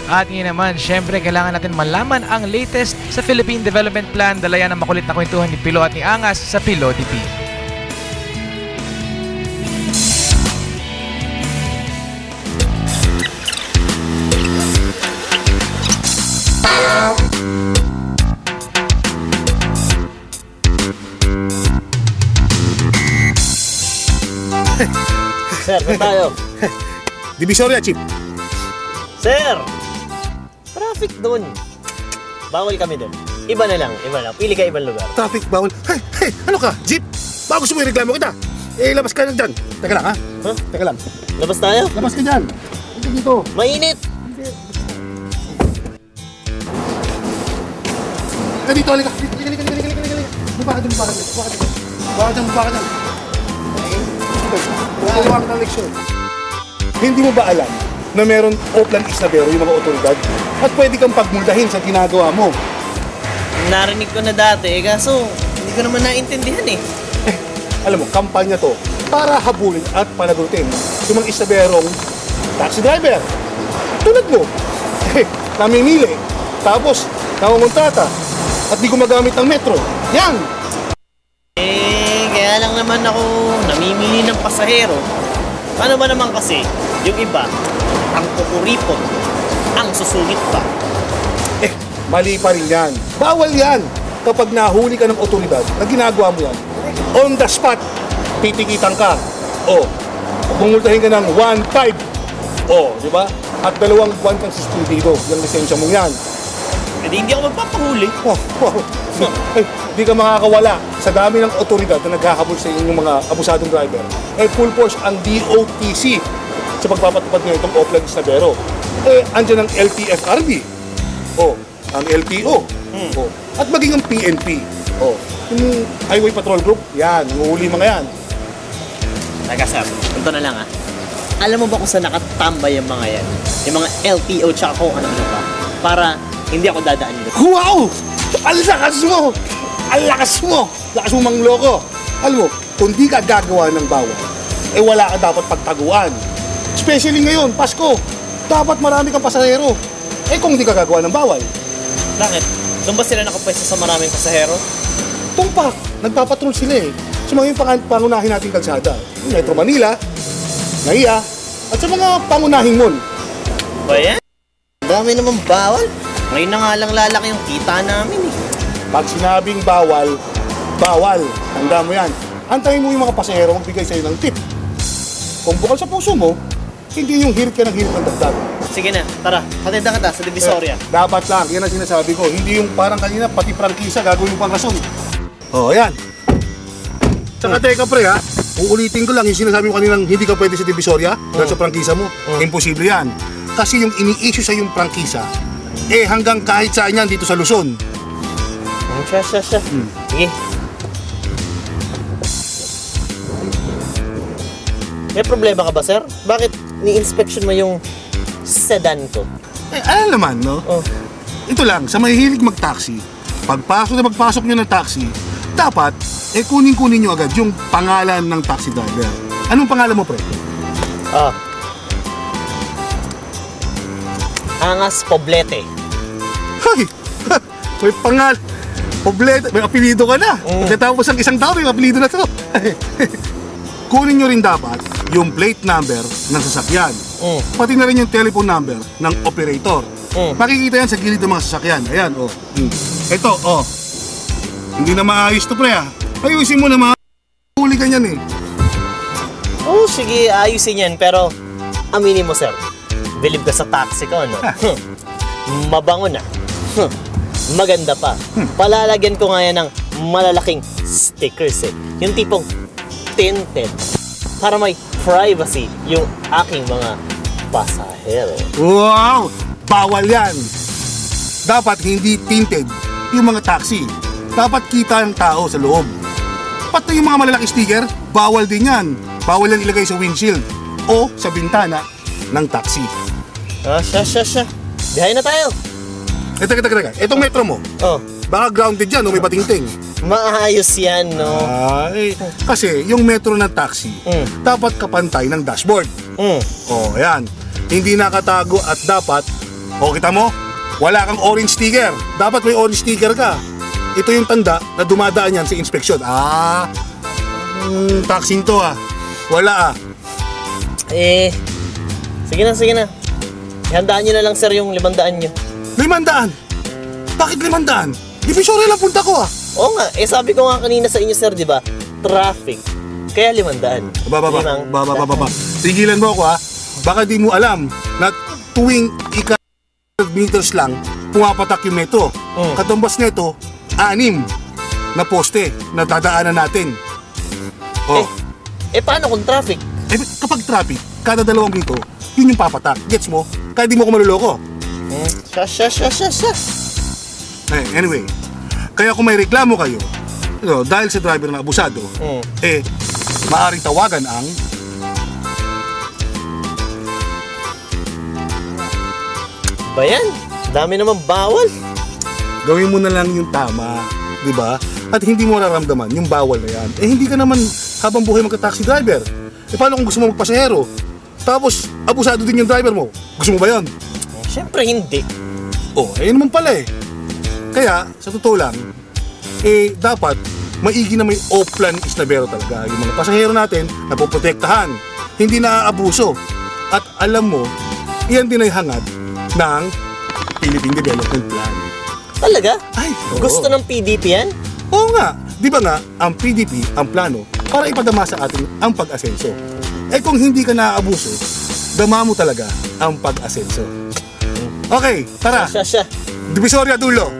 At ngayon naman, syempre kailangan natin malaman ang latest sa Philippine Development Plan. Dala yan ang makulit na kwentuhan ni Pilo at ni Angas sa Pilo TV. Sir, saan tayo? Divisoria, Chief. Sir! Traffic doon. Bawal kami doon. Iba na lang, iba lang. Pili ka ibang lugar. Traffic bawal. Hey, ano ka? Jeep! Baka gusto mo i-reklamo kita. Labas ka lang dyan. Teka lang, ha? Huh? Teka lang. Labas tayo? Labas ka dyan. Hindi dito. Mainit! Halika dito, halika. Buka ka dyan. Buka ka dyan. Tutuwa ka ng leksyon. Hindi mo ba alam na meron Oplan Isabero yung mga otoridad at pwede kang pagmultahin sa ginagawa mo? Narinig ko na dati, kaso hindi ko naman naintindihan eh. Alam mo, kampanya to para habulin at panagutin yung mga Isaberong taxi driver. Tulad mo, namimili, tapos nangungontrata at di gumagamit ng metro. Yan! Kaya lang naman ako namimili ng pasahero. Paano ba naman kasi yung iba, ang kukuripot, ang susungit pa? Mali pa rin yan. Bawal yan kapag nahuli ka ng otoridad na ginagawa mo yan. On the spot, titikitan ka. Pumultahin ka ng 1.5. Di ba? At 2 buwan kang suspendido. Yung lisensya mo yan. Hindi ako magpapahuli. Hindi ka makakawala sa dami ng otoridad na naghahabol sa inyong mga abusadong driver. Full force ang DOTC sa pagpapatupad ng itong Oplan Isabero. Andyan ang LTFRB. Ang LTO. At maging ang PNP. Yung Highway Patrol Group, yan, nguhuli mga yan. Teka sir, ito na lang ha. Alam mo ba kung saan nakatambay yung mga yan? Yung mga LTO tsaka kung ano-ano pa. Para hindi ako dadaan dito. Wow! Ang lakas mo! Ang lakas mo! Lakas mo mangloko. Alam mo, kung di ka gagawa ng bawal, wala ka dapat pagtaguan. Especially ngayon, Pasko, dapat marami kang pasahero. Kung di ka gagawa ng bawal. Bakit? Doon ba sila nakapwesto sa maraming pasahero? Tumpak, nagpapatrol sila sa mga yung pangunahin nating kalsada. Metro Manila, NAIA, at sa mga pangunahing mall. Ba yan? Dami naman bawal. Ngayon na nga lang lalaki yung kita namin eh. Pag sinabing bawal, bawal. Tanda mo yan. Antayin mo yung mga pasahero magbigay sa'yo ng tip. Kung bukal sa puso mo, hindi yung hirit ka ng hirit ng dagdag. Sige na, tara. Hatid na kita sa Divisoria. Dapat lang, yan ang sinasabi ko. Hindi yung parang kanina, pati prangkisa, gagawin mo pang rason. Ayan. Tsaka teka pre ha, uulitin ko lang yung sinasabi ko kaninang hindi ka pwede sa Divisoria dahil sa prangkisa mo. Imposible yan. Kasi yung ini-issue sa yung prangkisa, hanggang kahit saan yan dito sa Luzon. Siya. Sige. May problema ka ba, sir? Bakit ni-inspection mo yung sedan ko? Alam naman, no? Ito lang, sa mahihilig mag-taxi, pagpasok nyo ng taxi, dapat, kunin nyo agad yung pangalan ng taxi driver. Anong pangalan mo, pre? Angas Poblete. Hay! May pangalan. Poblete, may apelido ka na. Pagkatapos ang isang tao, may apelido na to. Kunin nyo rin dapat yung plate number ng sasakyan. Pati na rin yung telephone number ng operator. Makikita yan sa gilid ng mga sasakyan. Ayan, Ito, hindi na maayos to, pre, ha? Ayusin mo na mga huli ka niyan, Sige, ayusin yan. Pero, aminin mo, sir. Bilib ka sa taxi ko, no? Mabango na. Maganda pa. Palalagyan ko nga yan ng malalaking stickers, Yung tipong tinted. Para may privacy yung aking mga pasahero. Wow! Bawal yan! Dapat hindi tinted yung mga taxi. Dapat kita ang tao sa loob. Pati yung mga malalaking sticker, bawal din yan. Bawal yan ilagay sa windshield o sa bintana ng taxi. Siya. Bihay na tayo. Teka. Itong metro mo, baka grounded yan o may patingting. Maayos yan, no? Kasi yung metro ng taxi, dapat kapantay ng dashboard. Ayan. Hindi nakatago at dapat O, kita mo? Wala kang orange sticker. Dapat may orange sticker ka. Ito yung tanda na dumadaan yan sa inspeksyon. Taxing to Wala Eh, sige na. Ihandaan nyo na lang sir yung 500 nyo. 500? Bakit 500? Divisoria lang punta ko Oo nga, sabi ko nga kanina sa inyo sir, di ba? Traffic. Kaya 500. Baba. Tigilan mo ako Baka di mo alam na tuwing meters lang pumapatak yung metro. Katumbas nito, 6 na poste na dadaanan natin. Paano kung traffic? Kapag traffic, kada 2 minuto, yun yung papatak. Gets mo? Kaya di mo ko maluloko. Anyway, kaya kung may reklamo kayo, dahil sa driver na abusado, maaring tawagan ang Bayan, dami naman bawal. Gawin mo na lang yung tama, di ba? At hindi mo nararamdaman yung bawal na yan. Hindi ka naman habang buhay magka-taxi driver. Paano kung gusto mo magpasahero? Tapos, abusado din yung driver mo. Gusto mo ba yan? Siyempre hindi. Ayun naman pala Kaya, sa totoo lang, dapat maigi na may off-plan isnabero talaga. Yung mga pasahero natin, napoprotektahan, hindi naaabuso. At alam mo, iyan din ay hangad ng Philippine Development Plan. Talaga? Ay, Gusto ng PDP yan? Oo nga. Di ba nga, ang PDP, ang plano, para ipadama sa atin ang pag-asenso. Kung hindi ka naaabuso, dama mo talaga ang pag-asenso. Okay, tara. Siya. Divisoria dulo.